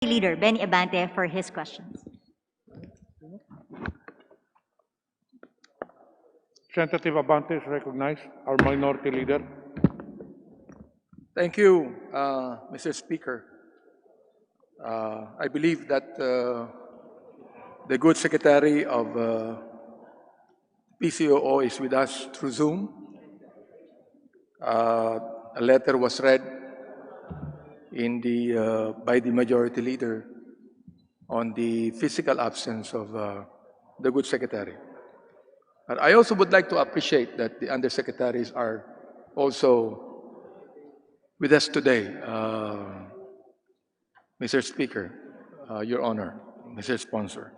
Leader Benny Abante for his questions. Representative Abante is recognized, our minority leader. Thank you, Mr. Speaker. I believe that the good Secretary of PCOO is with us through Zoom. A letter was read by the Majority Leader on the physical absence of the good Secretary. But I also would like to appreciate that the Undersecretaries are also with us today. Mr. Speaker, Your Honor, Mr. Sponsor.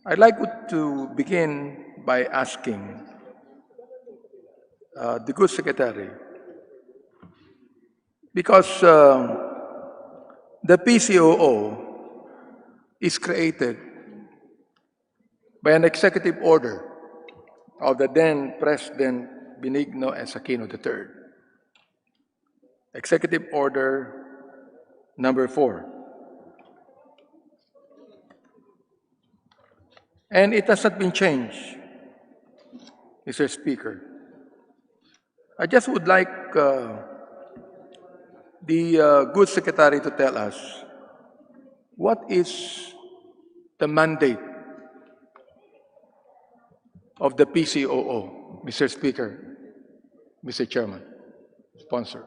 I'd like to begin by asking the good Secretary, because the PCOO is created by an executive order of the then President Benigno S. Aquino III. Executive Order number 4. And it has not been changed, Mr. Speaker. I just would like the good Secretary to tell us what is the mandate of the PCOO, Mr. Speaker, Mr. Chairman, Sponsor.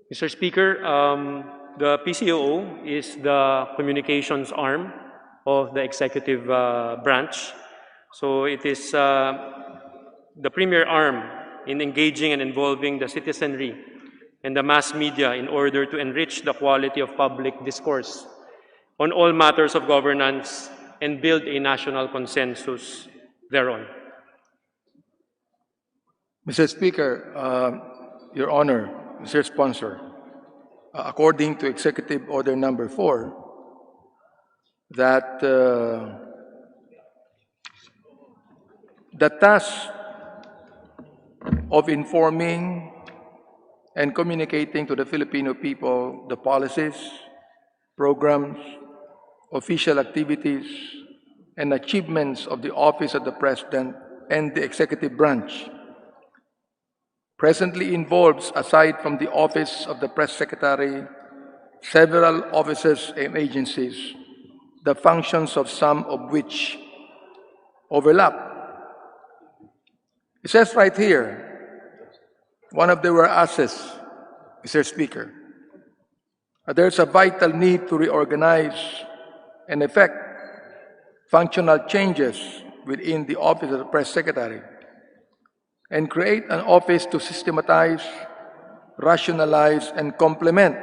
Mr. Speaker, the PCOO is the communications arm of the executive branch. So it is the premier arm in engaging and involving the citizenry and the mass media in order to enrich the quality of public discourse on all matters of governance and build a national consensus thereon. Mr. Speaker, Your Honor, Mr. Sponsor, according to Executive Order number 4, that the task of informing and communicating to the Filipino people the policies, programs, official activities, and achievements of the Office of the President and the Executive Branch presently involves, aside from the Office of the Press Secretary, several offices and agencies, the functions of some of which overlap. It says right here, one of the whereases, Mr. Speaker, there's a vital need to reorganize and effect functional changes within the Office of the Press Secretary and create an office to systematize, rationalize, and complement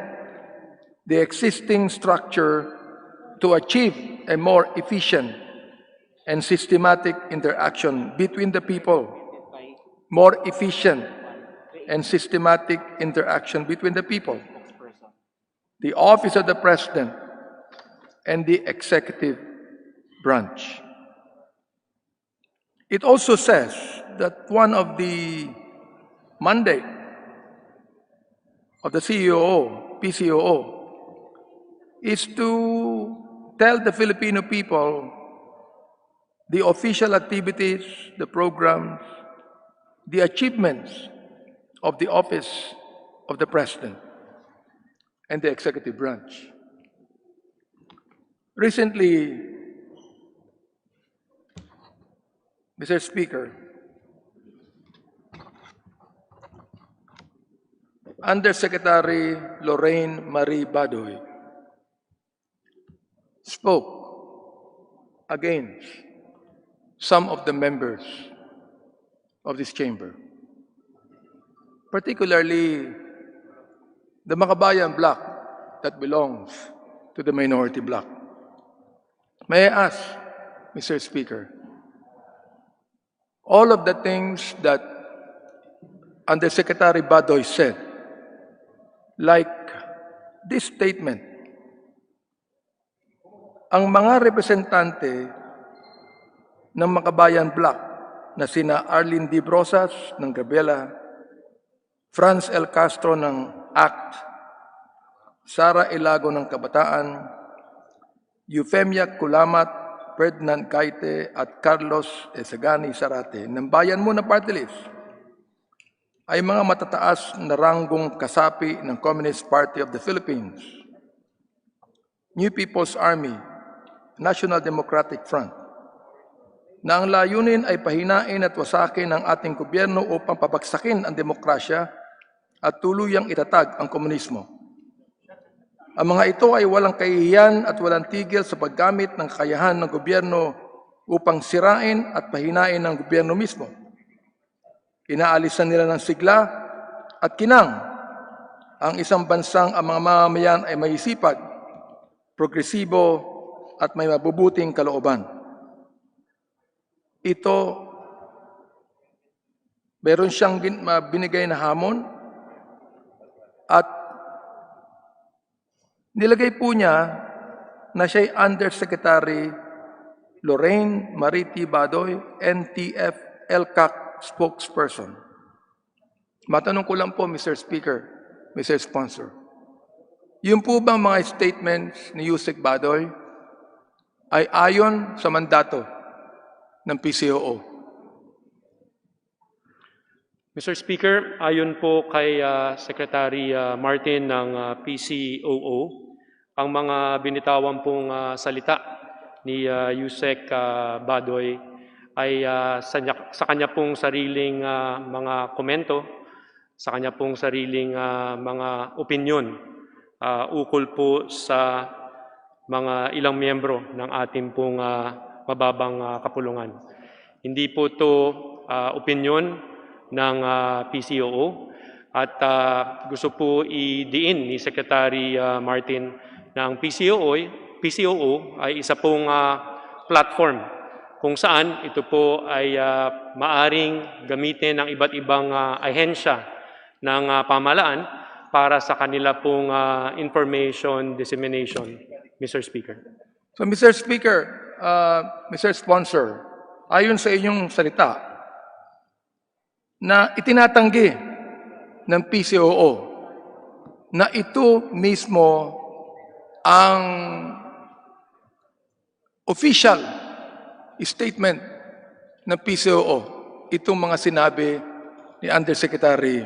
the existing structure to achieve a more efficient and systematic interaction between the people, more efficient and systematic interaction between the people, the Office of the President, and the Executive Branch. It also says that one of the mandate of the PCOO, is to tell the Filipino people the official activities, the programs, the achievements of the Office of the President and the Executive Branch. Recently, Mr. Speaker, Undersecretary Lorraine Marie Badoy spoke against some of the members of this chamber, particularly the Makabayan bloc that belongs to the minority bloc. May I ask, Mr. Speaker, all of the things that Undersecretary Badoy said, like this statement ang mga representante ng Makabayan Bloc na sina Arlene D. Brosas ng Gabela, Franz L. Castro ng ACT, Sara Ilago ng Kabataan, Eufemia Kulamat, Ferdinand Caite at Carlos Esagani Sarate ng Bayan Mo na Party List ay mga matataas na ranggong kasapi ng Communist Party of the Philippines, New People's Army, National Democratic Front, na ang layunin ay pahinain at wasakin ang ating gobyerno upang pabagsakin ang demokrasya at tuluyang itatag ang komunismo. Ang mga ito ay walang kahihiyan at walang tigil sa paggamit ng kakayahan ng gobyerno upang sirain at pahinain ang gobyerno mismo. Inaalisan nila ng sigla at kinang ang isang bansang ang mga mamamayan ay may sipag, progresibo at may mabubuting kalooban. Ito, meron siyang binigay na hamon at nilagay po niya na siya'y Undersecretary Lorraine Mariti Badoy, NTF LCAC spokesperson. Matanong ko lang po, Mr. Speaker, Mr. Sponsor, yung po bang mga statements ni Yusek Badoy ay ayon sa mandato ng PCOO? Mr. Speaker, ayon po kay Secretary Martin ng PCOO, ang mga binitawan pong salita ni Yusek Badoy ay sa kanya pong sariling mga komento, sa kanya pong sariling mga opinyon ukol po sa mga ilang miyembro ng ating pong mababang kapulungan. Hindi po ito opinyon ng PCOO at gusto po idiin ni Secretary Martin na ang PCOO ay isa pong platform kung saan ito po ay maaring gamitin ng iba't ibang ahensya ng pamahalaan para sa kanila pong information dissemination, Mr. Speaker. So, Mr. Speaker, Mr. Sponsor, ayon sa inyong salita, na itinatanggi ng PCOO na ito mismo ang official statement ng PCOO, itong mga sinabi ni Undersecretary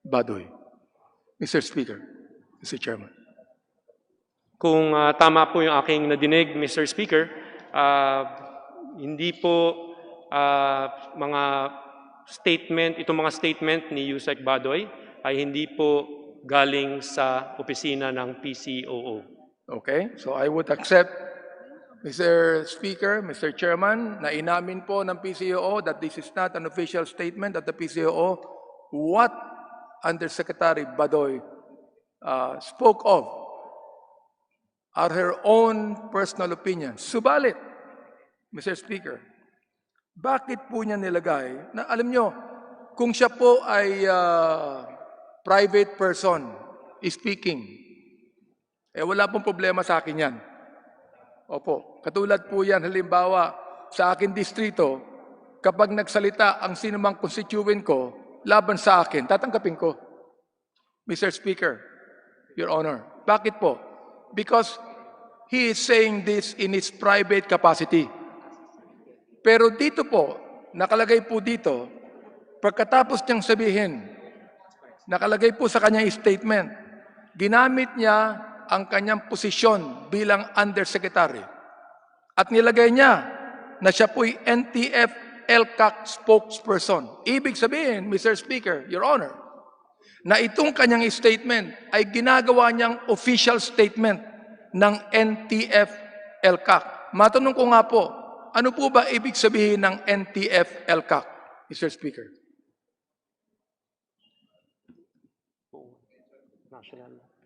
Badoy. Mr. Speaker, Mr. Chairman. Kung tama po yung aking nadinig, Mr. Speaker, hindi po itong mga statement ni Yusek Badoy ay hindi po galing sa opisina ng PCOO. Okay, so I would accept, Mr. Speaker, Mr. Chairman, na inamin po ng PCOO that this is not an official statement of the PCOO. What Undersecretary Badoy spoke of are her own personal opinions. Subalit, Mr. Speaker, bakit po niya nilagay na alam nyo, kung siya po ay private person speaking, wala pong problema sa akin yan. Opo, katulad po yan, halimbawa, sa akin distrito, kapag nagsalita ang sinumang constituent ko, laban sa akin, tatanggapin ko. Mr. Speaker, Your Honor, bakit po? Because he is saying this in his private capacity. Pero dito po, nakalagay po dito, pagkatapos niyang sabihin, nakalagay po sa kanyang statement, ginamit niya ang kanyang posisyon bilang undersecretary. At nilagay niya na siya po'y NTF LCAC spokesperson. Ibig sabihin, Mr. Speaker, Your Honor, na itong kanyang statement ay ginagawa niyang official statement ng NTF LCAC. Matanong ko nga po, ano po ba ibig sabihin ng NTF LCAC, Mr. Speaker?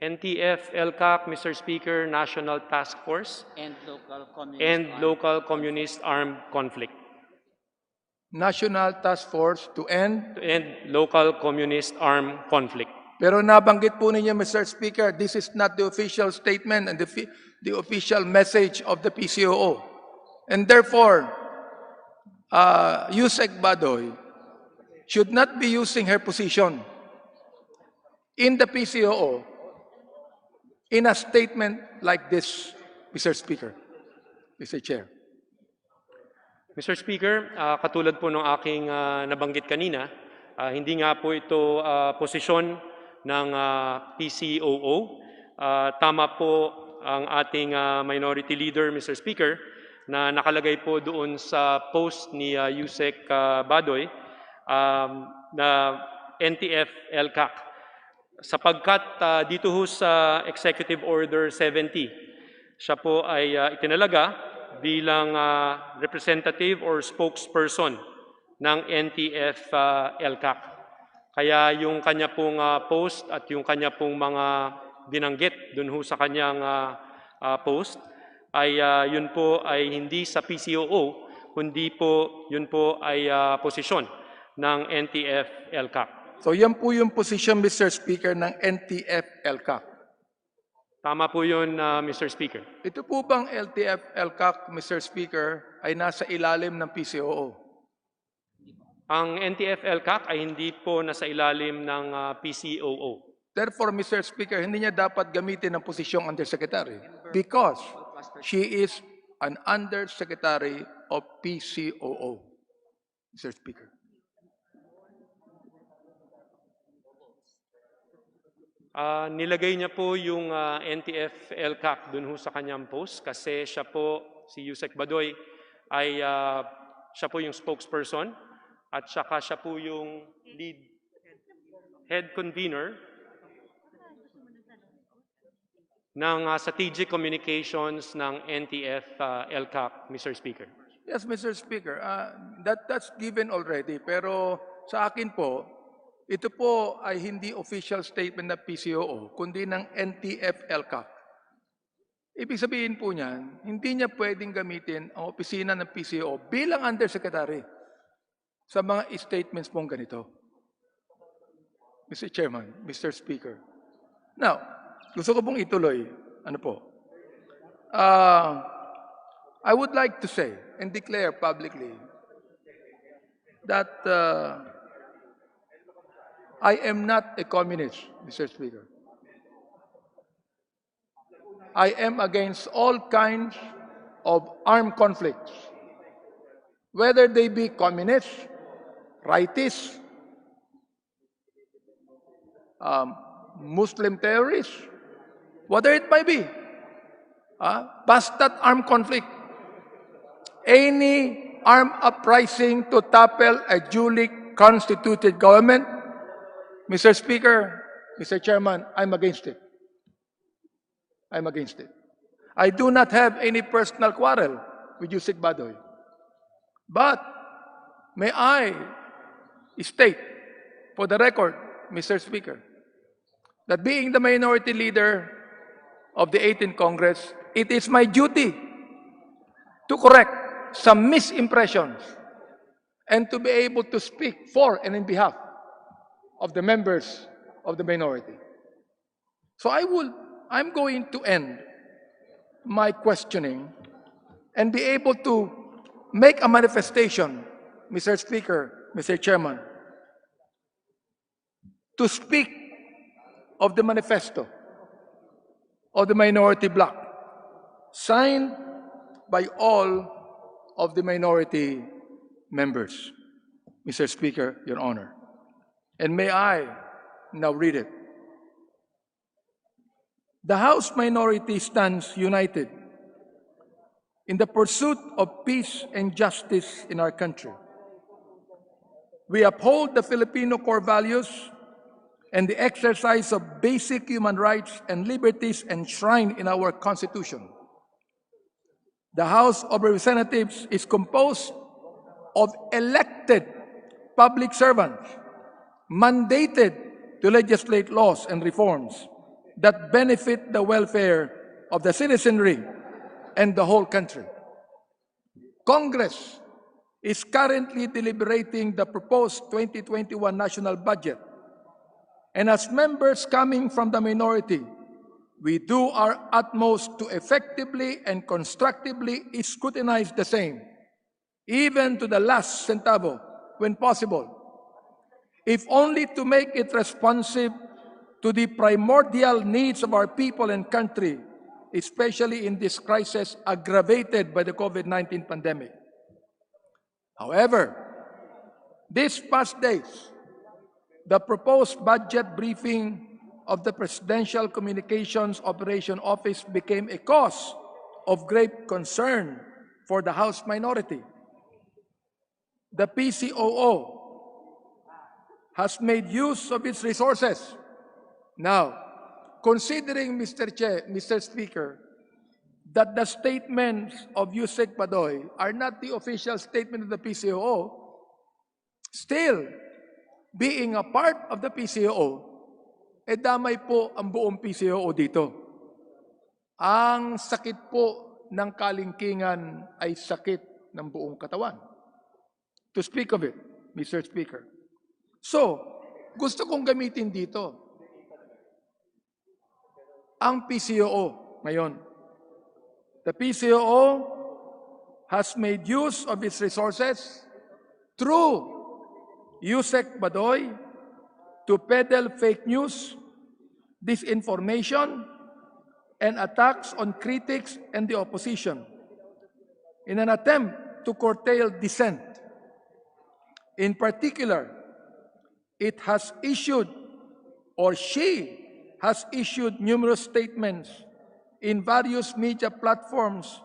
NTF LCAC, Mr. Speaker, National Task Force and Local Communist Armed Conflict. National Task Force to end Local Communist Armed Conflict. Pero nabanggit po ninyo, Mr. Speaker, this is not the official statement and the official message of the PCOO. And therefore, Yusek Badoy should not be using her position in the PCOO in a statement like this, Mr. Speaker, Mr. Chair. Mr. Speaker, katulad po ng aking nabanggit kanina, hindi nga po ito posisyon ng PCOO. Tama po ang ating Minority Leader, Mr. Speaker, na nakalagay po doon sa post ni Yusek Badoy na NTF-LCAC. Sapagkat dito ho sa Executive Order 70, siya po ay itinalaga bilang representative or spokesperson ng NTF-LCAC. Kaya yung kanya pong post at yung kanya pong mga binanggit dun ho sa kanyang post ay yun po ay hindi sa PCOO, kundi po yun po ay posisyon ng NTF-LCAC. So yan po yung position, Mr. Speaker, ng NTF-LCAC. Tama po yun, Mr. Speaker. Ito po bang LTF-LCAC, Mr. Speaker, ay nasa ilalim ng PCOO? Ang NTF-LCAC ay hindi po nasa ilalim ng PCOO. Therefore, Mr. Speaker, hindi niya dapat gamitin ang posisyong undersecretary because she is an undersecretary of PCOO, Mr. Speaker. Nilagay niya po yung NTF-LCAC dun ho sa kanyang post kasi siya po, si Yusek Badoy, ay siya po yung spokesperson at saka siya po yung head convener ng strategic communications ng NTF-LCAC, Mr. Speaker. Yes, Mr. Speaker, that's given already. Pero sa akin po, ito po ay hindi official statement ng PCOO, kundi ng NTF-LCAC. Ibig sabihin po niyan, hindi niya pwedeng gamitin ang opisina ng PCOO bilang undersecretary sa mga statements pong ganito. Mr. Chairman, Mr. Speaker. Now, gusto ko pong ituloy. Ano po? I would like to say and declare publicly that I am not a communist, Mr. Speaker. I am against all kinds of armed conflicts, whether they be communists, rightists, Muslim terrorists, whatever it might be. Basta armed conflict. Any armed uprising to topple a duly constituted government, Mr. Speaker, Mr. Chairman, I'm against it. I'm against it. I do not have any personal quarrel with Yusek Badoy. But may I state for the record, Mr. Speaker, that being the minority leader of the 18th Congress, it is my duty to correct some misimpressions and to be able to speak for and in behalf of the members of the minority. So I'm going to end my questioning and be able to make a manifestation, Mr. Speaker, Mr. Chairman, to speak of the manifesto of the minority bloc, signed by all of the minority members, Mr. Speaker, Your Honor. And may I now read it. The House minority stands united in the pursuit of peace and justice in our country. We uphold the Filipino core values and the exercise of basic human rights and liberties enshrined in our Constitution. The House of Representatives is composed of elected public servants mandated to legislate laws and reforms that benefit the welfare of the citizenry and the whole country. Congress is currently deliberating the proposed 2021 national budget And as members coming from the minority, we do our utmost to effectively and constructively scrutinize the same, even to the last centavo when possible, if only to make it responsive to the primordial needs of our people and country, especially in this crisis aggravated by the COVID-19 pandemic. However, these past days, the proposed budget briefing of the Presidential Communications Operation Office became a cause of great concern for the House minority. The PCOO has made use of its resources. Now, considering, Mr. Speaker, that the statements of Yusek Badoy are not the official statement of the PCOO, still, being a part of the PCOO, damay po ang buong PCOO dito. Ang sakit po ng kalingkingan ay sakit ng buong katawan. To speak of it, Mr. Speaker. So, gusto kong gamitin dito ang PCOO ngayon. The PCOO has made use of its resources through Yusek Badoy to peddle fake news, disinformation, and attacks on critics and the opposition in an attempt to curtail dissent. In particular, it has issued, or she has issued numerous statements in various media platforms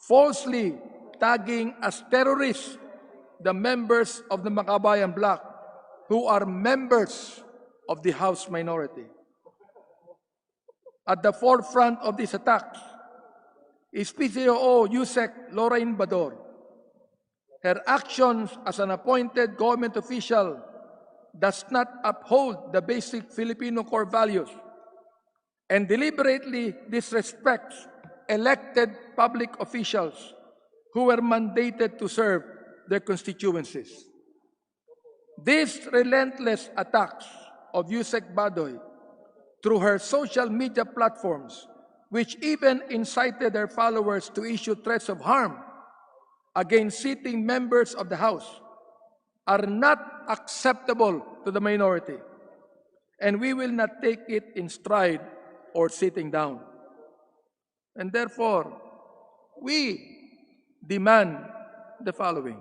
falsely tagging as terrorists the members of the Makabayan Bloc who are members of the House minority. At the forefront of these attacks is PCOO Yusek Lorraine Bador. Her actions as an appointed government official does not uphold the basic Filipino core values and deliberately disrespects elected public officials who were mandated to serve their constituencies. These relentless attacks of Yusek Badoy through her social media platforms, which even incited their followers to issue threats of harm against sitting members of the House, are not acceptable to the minority, and we will not take it in stride or sitting down. And therefore, we demand the following.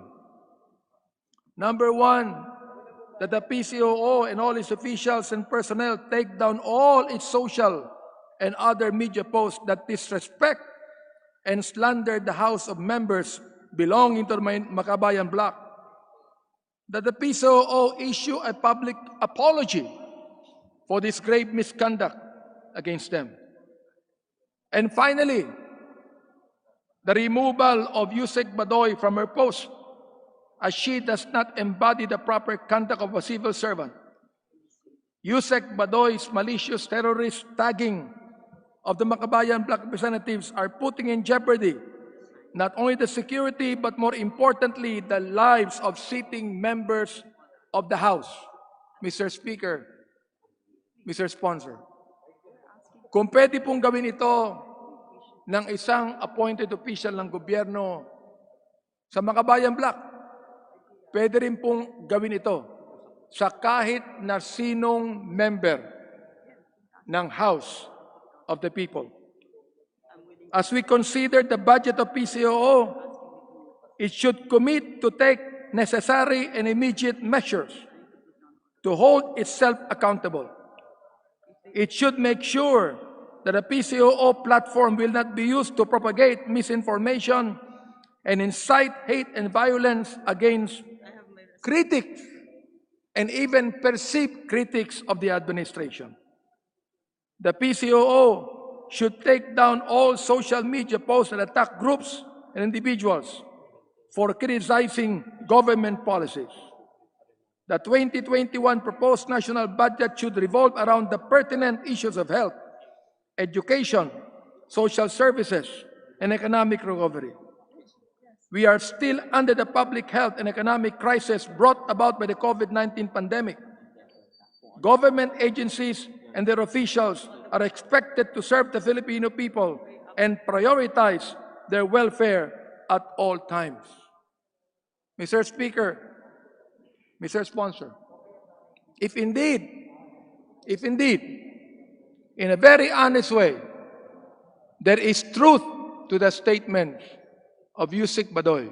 Number one, that the PCOO and all its officials and personnel take down all its social and other media posts that disrespect and slander the House of members belonging to the Makabayan Bloc. That the PCOO issue a public apology for this grave misconduct against them. And finally, the removal of Yusek Badoy from her post, as she does not embody the proper conduct of a civil servant. Yusek Badoy's malicious terrorist tagging of the Makabayan Bloc representatives are putting in jeopardy not only the security, but more importantly, the lives of sitting members of the House. Mr. Speaker, Mr. Sponsor, kung pwede pong gawin ito ng isang appointed official ng gobyerno sa Makabayan Bloc, pwede rin pong gawin ito sa kahit na sinong member ng House of the People. As we consider the budget of PCOO, it should commit to take necessary and immediate measures to hold itself accountable. It should make sure that the PCOO platform will not be used to propagate misinformation and incite hate and violence against critics and even perceived critics of the administration. The PCOO should take down all social media posts that attack groups and individuals for criticizing government policies. The 2021 proposed national budget should revolve around the pertinent issues of health, education, social services, and economic recovery. We are still under the public health and economic crisis brought about by the COVID-19 pandemic. Government agencies and their officials are expected to serve the Filipino people and prioritize their welfare at all times. Mr. Speaker, Mr. Sponsor, if indeed, in a very honest way, there is truth to the statement of Yusek Badoy,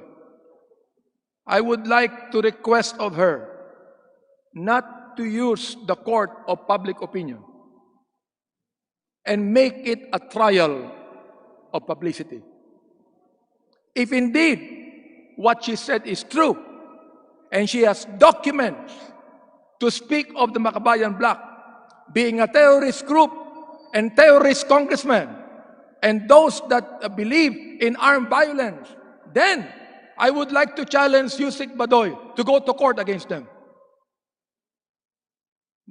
I would like to request of her not to use the court of public opinion and make it a trial of publicity. If indeed what she said is true, and she has documents to speak of the Makabayan Bloc being a terrorist group and terrorist congressmen, and those that believe in armed violence, then I would like to challenge Yusek Badoy to go to court against them.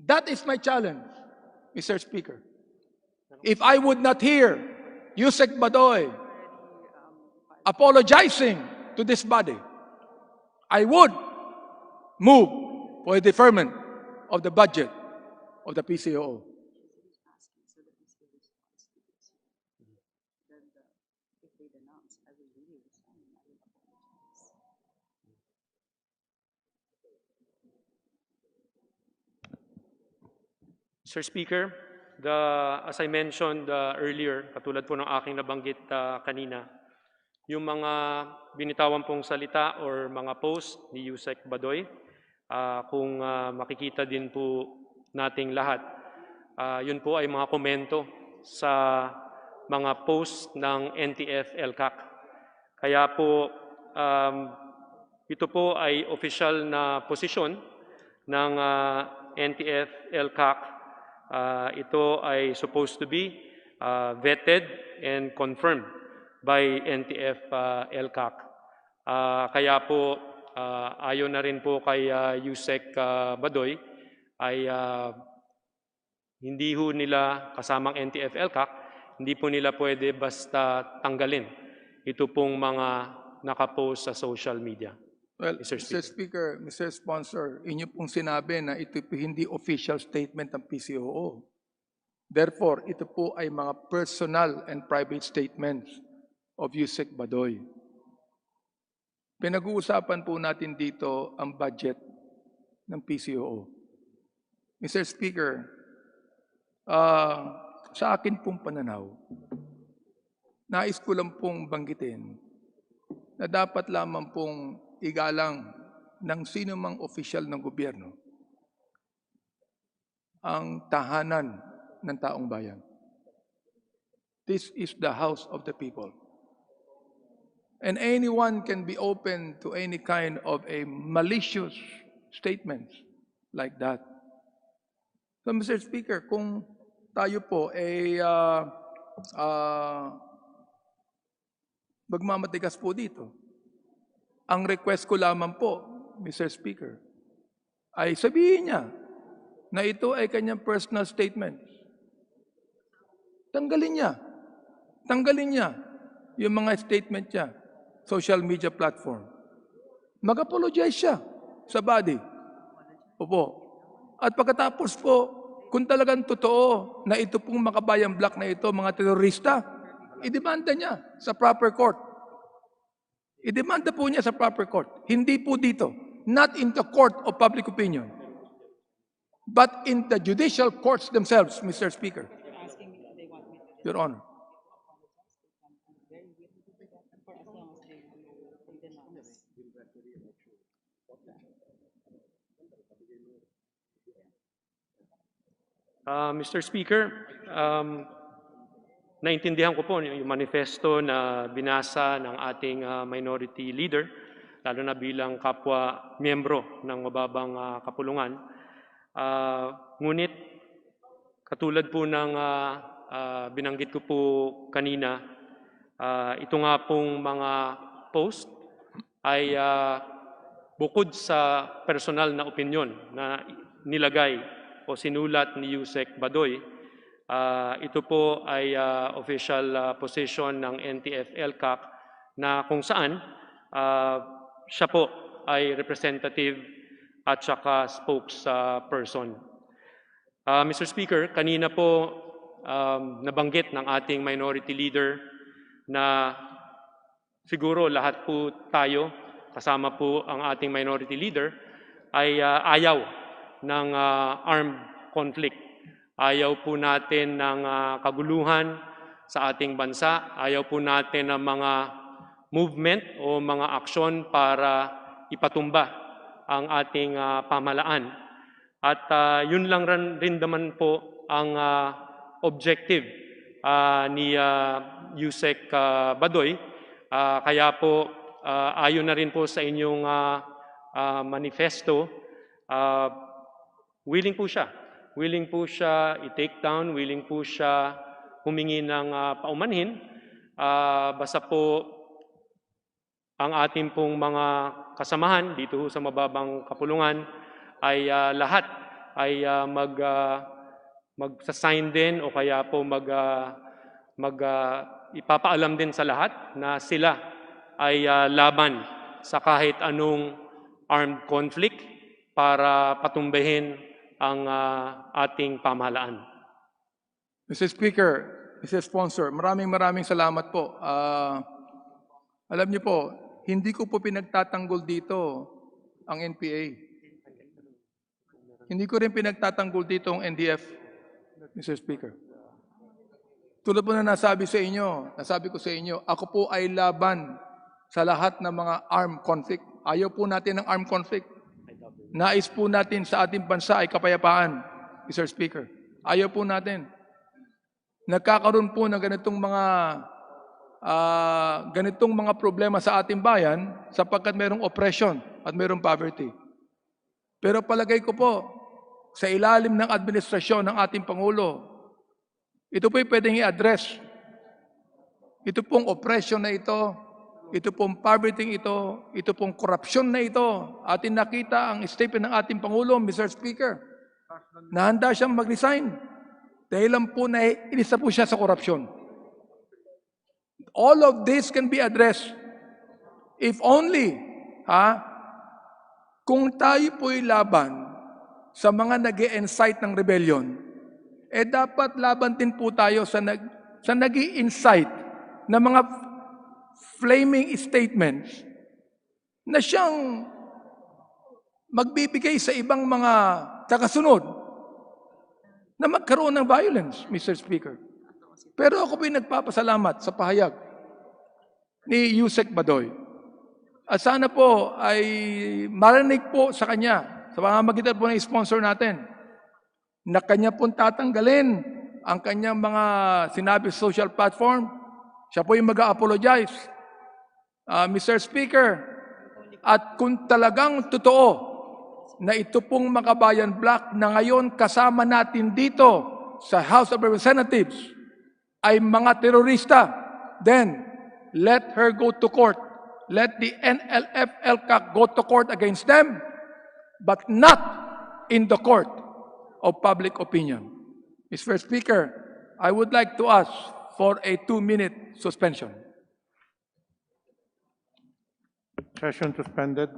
That is my challenge, Mr. Speaker. If I would not hear Yusek Badoy apologizing to this body, I would move for a deferment of the budget of the PCOO. Mr. Speaker, as I mentioned earlier, katulad po ng aking nabanggit kanina, yung mga binitawan pong salita or mga post ni Yusek Badoy, kung makikita din po nating lahat, yun po ay mga komento sa mga post ng NTF-ELCAC. Kaya po, ito po ay official na posisyon ng NTF-ELCAC. Ito ay supposed to be vetted and confirmed by NTF-ELCAC. Kaya po, ayon na rin po kay Yusek Badoy, ay hindi ho nila kasamang NTF-ELCAC, hindi po nila pwede basta tanggalin ito pong mga nakapost sa social media. Well, Mr. Mr. Speaker, Mr. Sponsor, inyo pong sinabi na ito po hindi official statement ng PCOO. Therefore, ito po ay mga personal and private statements of Yusek Badoy. Pinag-uusapan po natin dito ang budget ng PCOO. Mr. Speaker, sa akin pong pananaw, nais ko lang pong banggitin na dapat lamang pong igalang ng sino mang opisyal ng gobyerno ang tahanan ng taong bayan. This is the house of the people. And anyone can be open to any kind of a malicious statement like that. So, Mr. Speaker, kung tayo po ay magmamatigas po dito, ang request ko lamang po, Mr. Speaker, ay sabihin niya na ito ay kanyang personal statement. Tanggalin niya yung mga statement niya, social media platform. Mag-apologize siya sa body. Opo. At pagkatapos po, kung talagang totoo na ito pong Makabayan Bloc na ito, mga terorista, idemanda niya sa proper court. Idemanda po niya sa proper court. Hindi po dito. Not in the court of public opinion. But in the judicial courts themselves, Mr. Speaker. Your Honor. Mr. Speaker, naintindihan ko po yung manifesto na binasa ng ating minority leader, lalo na bilang kapwa miyembro ng mababang kapulungan. Ngunit, katulad po ng binanggit ko po kanina, ito nga pong mga post ay bukod sa personal na opinion na nilagay o sinulat ni Yusek Badoy, ito po ay official position ng NTF-ELCAC na kung saan siya po ay representative at saka spokesperson. Mr. Speaker, kanina po nabanggit ng ating minority leader na siguro lahat po tayo, kasama po ang ating minority leader, ay ayaw ng armed conflict. Ayaw po natin ng kaguluhan sa ating bansa. Ayaw po natin ng mga movement o mga aksyon para ipatumba ang ating pamahalaan. At yun lang rin naman po ang objective ni Yusek Badoy. Kaya po ayon na rin po sa inyong manifesto, willing po siya i-take down, willing po siya humingi ng paumanhin. Basta po ang ating pong mga kasamahan dito sa mababang kapulungan ay lahat ay magsasign din o kaya po ipapaalam din sa lahat na sila ay laban sa kahit anong armed conflict para patumbahin ang ating pamahalaan. Mr. Speaker, Mr. Sponsor, maraming salamat po. Alam niyo po, hindi ko po pinagtatanggol dito ang NPA. Hindi ko rin pinagtatanggol dito ang NDF, Mr. Speaker. Tulad po na nasabi ko sa inyo, ako po ay laban sa lahat ng mga armed conflict. Ayaw po natin ng armed conflict. Nais po natin sa ating bansa ay kapayapaan, Mr. Speaker. Ayaw po natin. Nagkakaroon po ng ganitong mga problema sa ating bayan sapagkat mayroong oppression at mayroong poverty. Pero palagay ko po, sa ilalim ng administrasyon ng ating Pangulo, ito po'y pwedeng i-address. Ito pong oppression na ito pong poverty ito pong korupsyon na ito. Atin nakita ang statement ng ating Pangulo, Mr. Speaker, na handa siyang mag-resign dahil lang po na inisa po siya sa korupsyon. All of this can be addressed if only, kung tayo po'y laban sa mga nag-i-incite ng rebellion, dapat laban din po tayo sa nag-i-incite ng mga flaming statements na siyang magbibigay sa ibang mga tagasunod na magkaroon ng violence, Mr. Speaker. Pero ako po'y nagpapasalamat sa pahayag ni Yusek Badoy. At sana po ay marinig po sa kanya, sa pamamagitan po ng sponsor natin, na kanya pong tatanggalin ang kanyang mga sinabi sa social platform. Siya po yung mag-a-apologize. Mr. Speaker, at kung talagang totoo na ito pong Makabayan Block na ngayon kasama natin dito sa House of Representatives ay mga terorista, then let her go to court. Let the NLF-LCAC go to court against them, but not in the court of public opinion. Mr. Speaker, I would like to ask for a 2-minute suspension. Session suspended.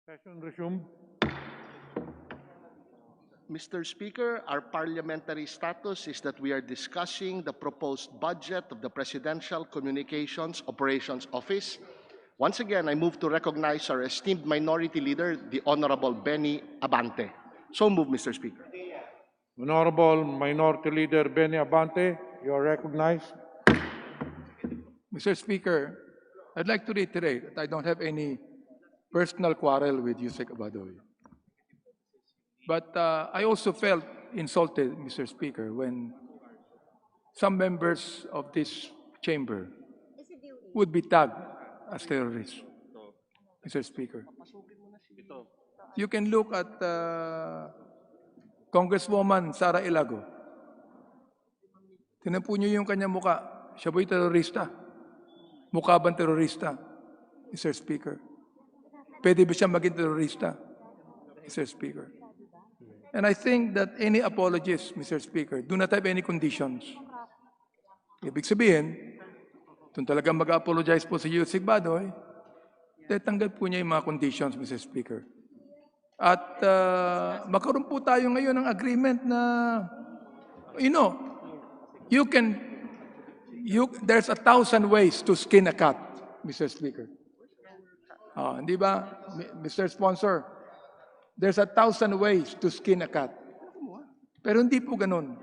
Session resumed. Mr. Speaker, our parliamentary status is that we are discussing the proposed budget of the Presidential Communications Operations Office. Once again, I move to recognize our esteemed Minority Leader, the Honorable Benny Abante. So move, Mr. Speaker. Honorable Minority Leader Benny Abante, you are recognized. Mr. Speaker, I'd like to reiterate that I don't have any personal quarrel with Yusek Abadoy. But I also felt insulted, Mr. Speaker, when some members of this chamber would be tagged as terrorists, Mr. Speaker. You can look at Congresswoman Sara Ilago. Tinan po niyo yung kanyang muka. Siya ba'y terorista? Mukha bang terorista, Mr. Speaker? Pwede ba siya maging terorista, Mr. Speaker? And I think that any apologies, Mr. Speaker, do not have any conditions. Ibig sabihin, kung talagang mag-apologize po si Yusek Badoy, tatanggal po niya yung mga conditions, Mr. Speaker. At magkaroon po tayo ngayon ng agreement na, there's 1,000 ways to skin a cat, Mr. Speaker. Hindi ba, Mr. Sponsor? There's 1,000 ways to skin a cat. Pero hindi po ganun.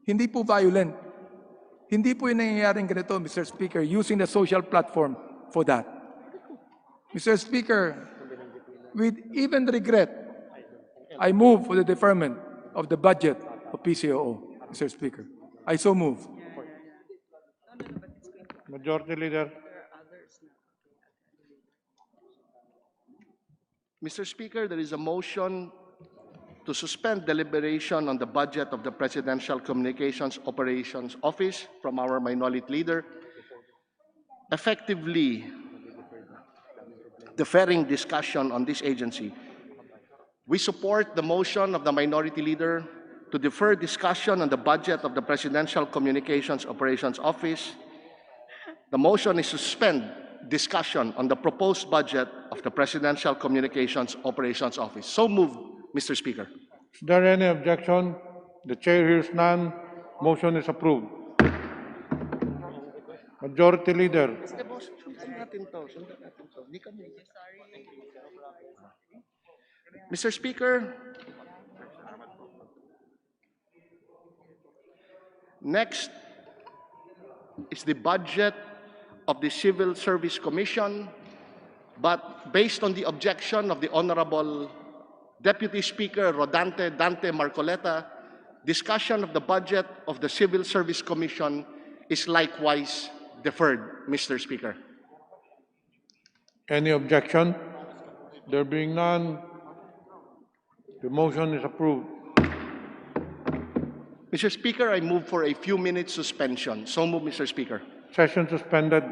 Hindi po violent. Hindi po yung nangyayaring ganito, Mr. Speaker, using the social platform for that. Mr. Speaker, with even regret, I move for the deferment of the budget of PCOO, Mr. Speaker. I so move. Majority Leader. Mr. Speaker, there is a motion to suspend deliberation on the budget of the Presidential Communications Operations Office from our Minority Leader, effectively deferring discussion on this agency. We support the motion of the Minority Leader to defer discussion on the budget of the Presidential Communications Operations Office. The motion is to suspend discussion on the proposed budget of the Presidential Communications Operations Office. So moved, Mr. Speaker. Is there any objection? The chair hears none. Motion is approved. Majority Leader. Mr. Speaker, next is the budget of the Civil Service Commission, but based on the objection of the Honorable Deputy Speaker Rodante Dante Marcoleta, discussion of the budget of the Civil Service Commission is likewise deferred, Mr. Speaker. Any objection? There being none, the motion is approved. Mr. Speaker, I move for a few minutes suspension. So move, Mr. Speaker. Session suspended.